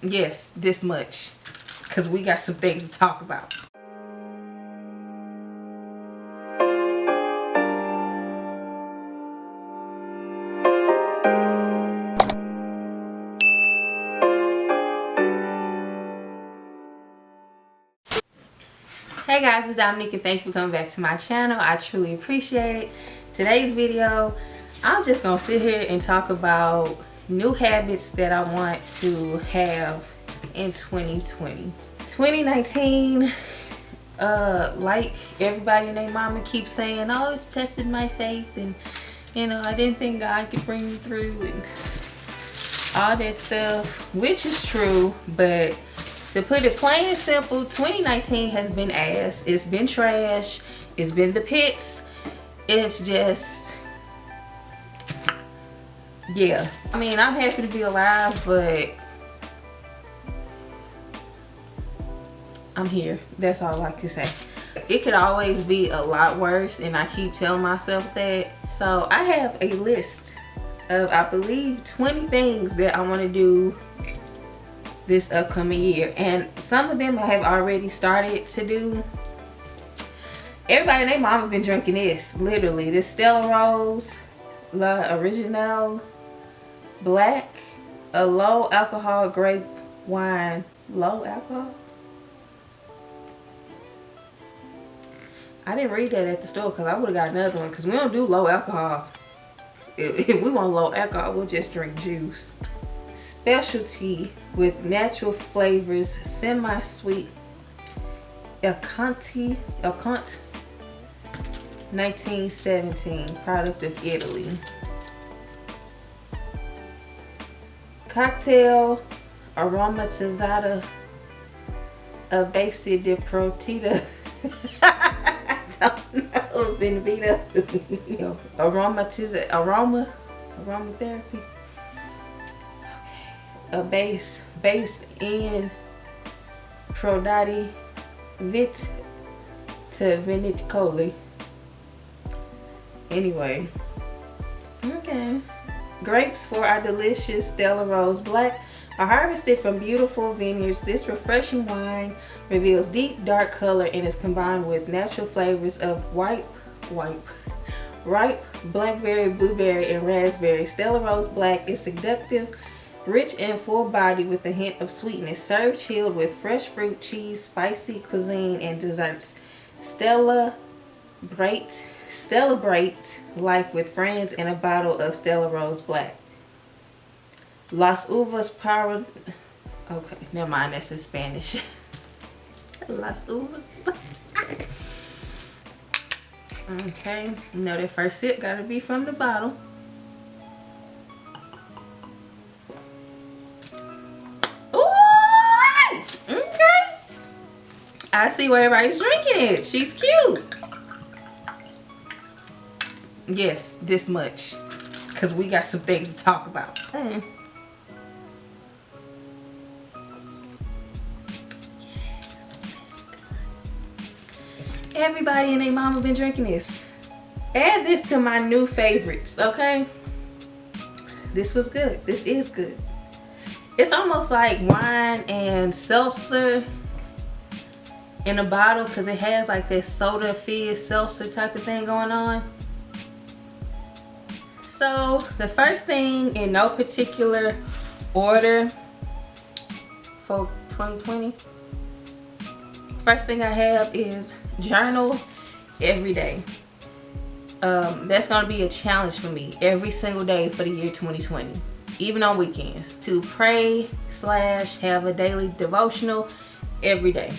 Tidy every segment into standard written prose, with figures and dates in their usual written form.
Yes, this much. Because we got some things to talk about. Hey guys, it's Dominique and thank you for coming back to my channel. I truly appreciate it. Today's video, I'm just going to sit here and talk about new habits that I want to have in 2020. 2019, like everybody and their mama keeps saying, oh, it's tested my faith, and you know, I didn't think God could bring me through and all that stuff, which is true, but to put it plain and simple, 2019 has been ass. It's been trash. It's been the pits. It's just, yeah. I mean, I'm happy to be alive, but I'm here. That's all I can say. It could always be a lot worse, and I keep telling myself that. So I have a list of, I believe, 20 things that I want to do this upcoming year, and some of them I have already started to do. Everybody and their mama been drinking this, literally. This Stella Rose La Original Black, a low alcohol grape wine. Low alcohol? I didn't read that at the store because I would have got another one, because we don't do low alcohol. If we want low alcohol, we'll just drink juice. Specialty with natural flavors, semi-sweet ACNE 1917, product of Italy. Cocktail aromatizzata a base de protita. I don't know, Benvita. Aromatherapy. A base in Prodati Vit to Vinicoli. Anyway, okay. Grapes for our delicious Stella Rose Black are harvested from beautiful vineyards. This refreshing wine reveals deep dark color and is combined with natural flavors of ripe blackberry, blueberry, and raspberry. Stella Rose Black is seductive, rich and full body with a hint of sweetness. Served chilled with fresh fruit, cheese, spicy cuisine, and desserts. Celebrate life with friends in a bottle of Stella Rose Black. Las Uvas para... Okay, never mind, that's in Spanish. Las Uvas. Okay, you know that first sip gotta be from the bottle. I see where everybody's drinking it. She's cute. Yes, this much. Because we got some things to talk about. Yes, that's good. Everybody and their mama been drinking this. Add this to my new favorites, okay? This was good. This is good. It's almost like wine and seltzer in a bottle, because it has like this soda fizz seltzer type of thing going on. So the first thing, in no particular order for 2020, first thing I have is journal every day. That's gonna be a challenge for me every single day for the year 2020, even on weekends, to pray / have a daily devotional every day.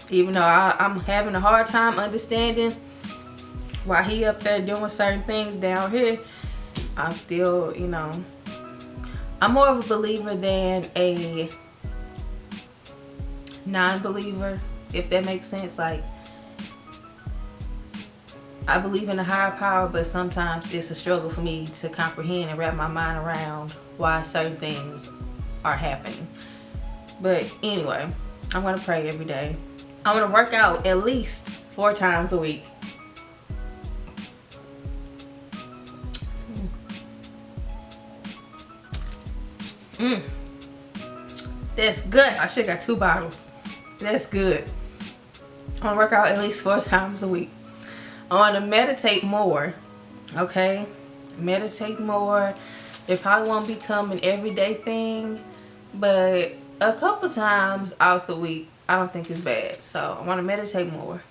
Even though I'm having a hard time understanding why he up there doing certain things down here, I'm still, you know, I'm more of a believer than a non-believer, if that makes sense. Like, I believe in a higher power, but sometimes it's a struggle for me to comprehend and wrap my mind around why certain things are happening. But anyway, I'm gonna pray every day. I'm gonna work out at least 4 times a week. That's good. I should got 2 bottles. That's good. I want to work out at least 4 times a week. I want to meditate more. Okay? Meditate more. It probably won't become an everyday thing, but a couple times out the week, I don't think it's bad. So I want to meditate more.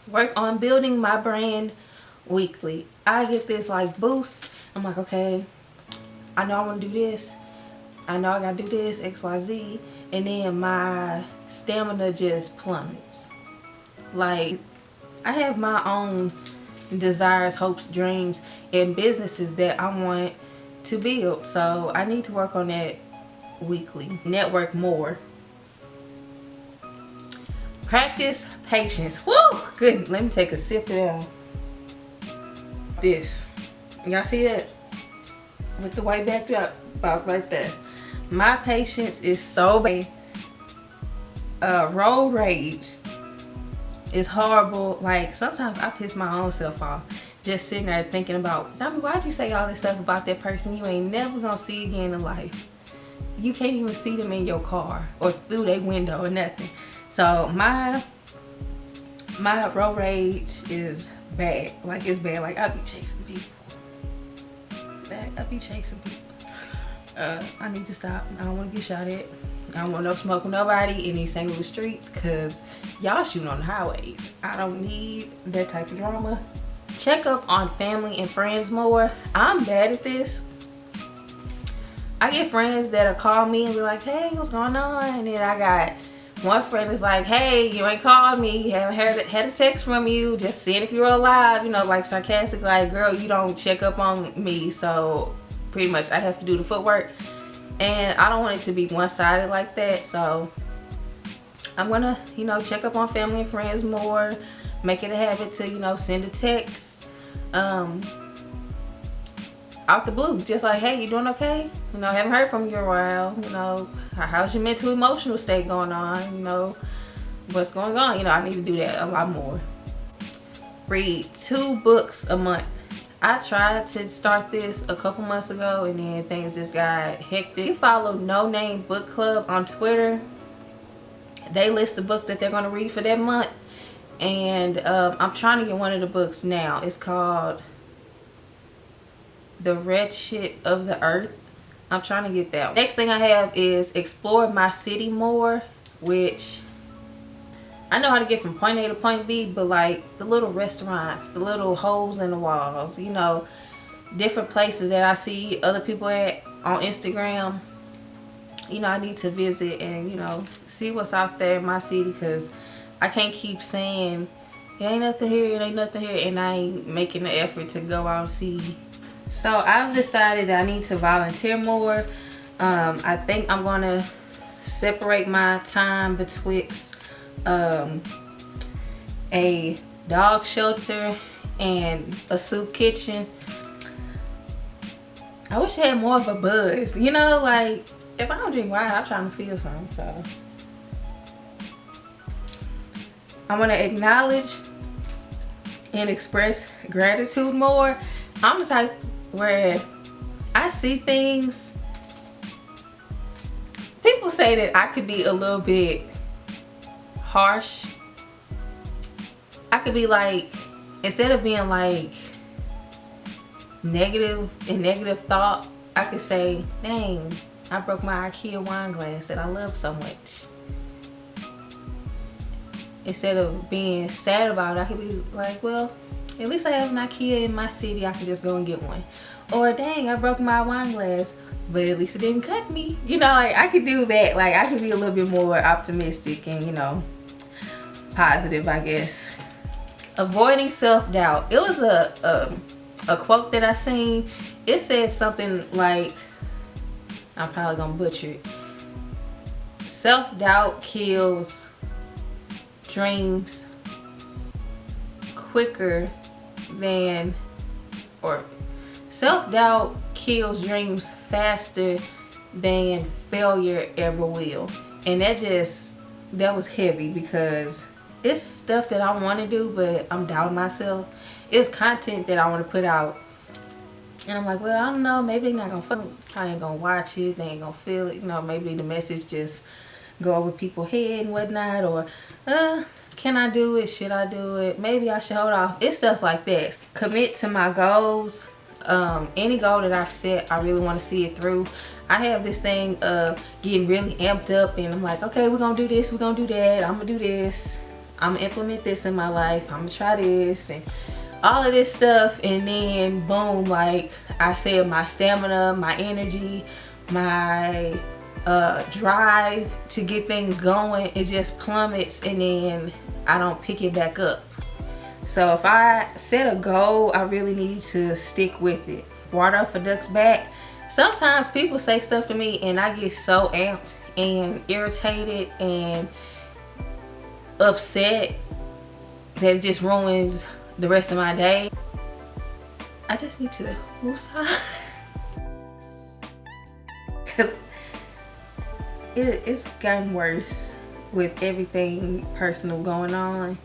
Work on building my brand weekly. I get this like boost. I'm like, okay, I know I want to do this. I know I got to do this, XYZ. And then my stamina just plummets. Like, I have my own desires, hopes, dreams, and businesses that I want to build. So I need to work on that weekly. Network more. Practice patience. Woo! Good. Let me take a sip of that. This. Y'all see that? With the white backdrop about right there. My patience is so bad. Road rage is horrible. Like, sometimes I piss my own self off. Just sitting there thinking about, Dominique, why'd you say all this stuff about that person you ain't never gonna see again in life? You can't even see them in your car or through their window or nothing. So my road rage is bad. Like, it's bad. Like, I be chasing people. I be chasing people. I need to stop. I don't want to get shot at. I don't want no smoke with nobody in these St. Louis streets because y'all shooting on the highways. I don't need that type of drama. Check up on family and friends more. I'm bad at this. I get friends that'll call me and be like, hey, what's going on? And then I got one friend is like, hey, you ain't called me. Haven't had a text from you. Just seeing if you're alive. You know, like sarcastic, like, girl, you don't check up on me. So pretty much I have to do the footwork. And I don't want it to be one-sided like that. So I'm gonna, you know, check up on family and friends more. Make it a habit to, you know, send a text. Out the blue, just like, hey, you doing okay? You know, haven't heard from you in a while. You know, how's your mental emotional state going on? You know, what's going on? You know, I need to do that a lot more. Read 2 books a month. I tried to start this a couple months ago and then things just got hectic. You follow No Name Book Club on Twitter. They list the books that they're going to read for that month. And I'm trying to get one of the books now. It's called The Wretched of the Earth. I'm trying to get that one. Next thing I have is Explore My City More, which I know how to get from point A to point B, but like the little restaurants, the little holes in the walls, you know, different places that I see other people at on Instagram, you know, I need to visit and, you know, see what's out there in my city, because I can't keep saying it ain't nothing here, it ain't nothing here, and I ain't making the effort to go out and see. So I've decided that I need to volunteer more. I think I'm gonna separate my time betwixt a dog shelter and a soup kitchen. I wish I had more of a buzz, you know, like if I don't drink wine, I'm trying to feel something. So I want to acknowledge and express gratitude more. I'm the type where I see things, people say that I could be a little bit harsh. I could be like, instead of being like negative thought, I could say, dang, I broke my IKEA wine glass that I love so much. Instead of being sad about it, I could be like, well, at least I have an IKEA in my city, I can just go and get one. Or dang, I broke my wine glass, but at least it didn't cut me. You know, like I could do that. Like I could be a little bit more optimistic and, you know, positive, I guess. Avoiding self-doubt. It was a quote that I seen. It said something like, I'm probably gonna butcher it. Self-doubt kills dreams quicker than, or self-doubt kills dreams faster than failure ever will. And that was heavy, because it's stuff that I want to do, but I'm doubting myself. It's content that I want to put out, And I'm like, well, I don't know, maybe they're not gonna probably ain't gonna watch it, they ain't gonna feel it, you know, maybe the message just go over people's head and whatnot, or can I do it, should I do it, maybe I should hold off. It's stuff like that. Commit to my goals. Any goal that I set, I really want to see it through. I have this thing of getting really amped up, and I'm like, okay, we're gonna do this, we're gonna do that, I'm gonna do this, I'm gonna implement this in my life, I'm gonna try this, and all of this stuff, and then boom, like I said, my stamina, my energy, my drive to get things going, it just plummets, and then I don't pick it back up. So if I set a goal, I really need to stick with it. Water off a duck's back. Sometimes people say stuff to me and I get so amped and irritated and upset that it just ruins the rest of my day. I just need to woosah. Because it's gotten worse with everything personal going on,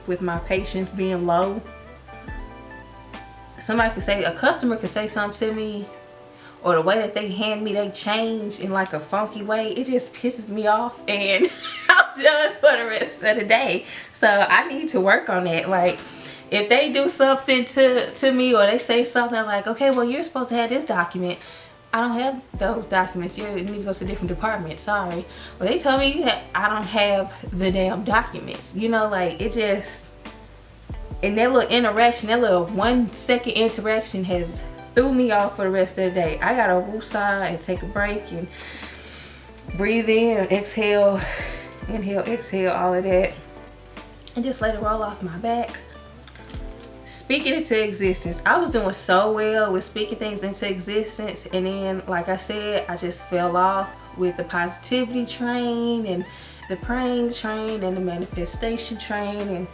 with my patience being low. Somebody could say, a customer could say something to me, or the way that they hand me they change in like a funky way, it just pisses me off, and I'm done for the rest of the day. So I need to work on that. Like, if they do something to me, or they say something like, okay, well, you're supposed to have this document, I don't have those documents, you need to go to a different department, sorry. Well, they tell me I don't have the damn documents, you know, like, it just, and that little interaction, that little 1 second interaction has threw me off for the rest of the day. I gotta woosah and take a break and breathe in and exhale, inhale, exhale, all of that, and just let it roll off my back. Speaking into existence. I was doing so well with speaking things into existence, and then, like I said, I just fell off with the positivity train and the praying train and the manifestation train. And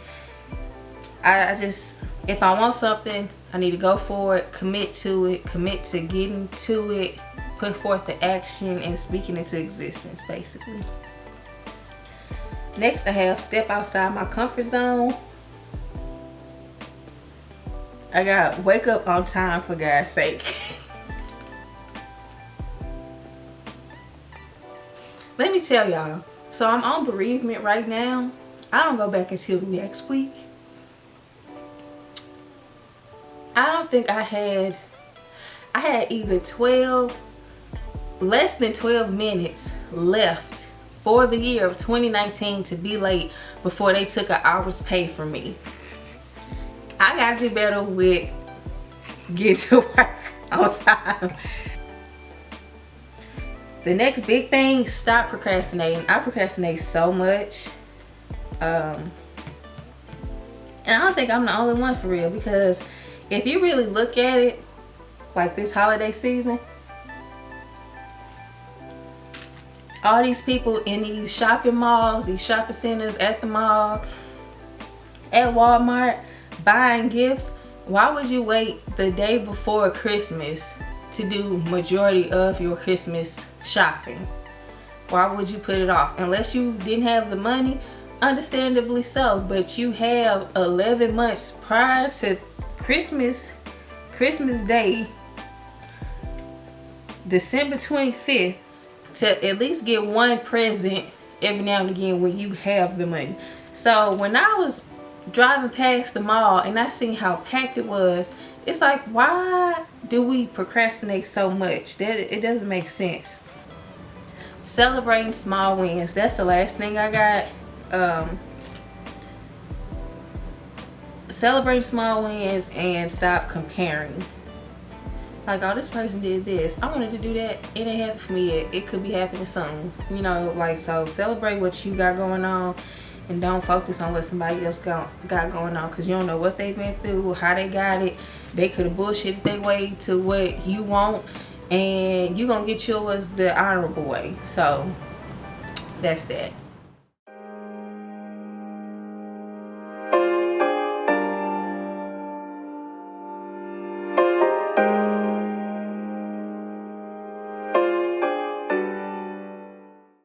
I just, if I want something, I need to go for it, commit to it, commit to getting to it, put forth the action and speaking into existence, basically. Next, I have step outside my comfort zone. I got wake up on time, for God's sake. Let me tell y'all, so I'm on bereavement right now. I don't go back until next week. I don't think I had either less than 12 minutes left for the year of 2019 to be late before they took an hour's pay from me. I gotta do better with getting to work on time. The next big thing, stop procrastinating. I procrastinate so much. And I don't think I'm the only one, for real, because if you really look at it, like this holiday season, all these people in these shopping malls, these shopping centers, at the mall, at Walmart, buying gifts, why would you wait the day before Christmas to do majority of your Christmas shopping? Why would you put it off? Unless you didn't have the money, understandably so, but you have 11 months prior to Christmas Day, December 25th, to at least get one present every now and again when you have the money. So when I was driving past the mall and I seen how packed it was, it's like, why do we procrastinate so much? That it doesn't make sense. Celebrating small wins. That's the last thing I got. Celebrate small wins and stop comparing. Like, oh, this person did this, I wanted to do that, it ain't happened for me yet, it could be happening soon, you know. Like, so celebrate what you got going on and don't focus on what somebody else got going on, because you don't know what they've been through, how they got it. They could have bullshitted their way to what you want, and you gonna get yours the honorable way. So that's that.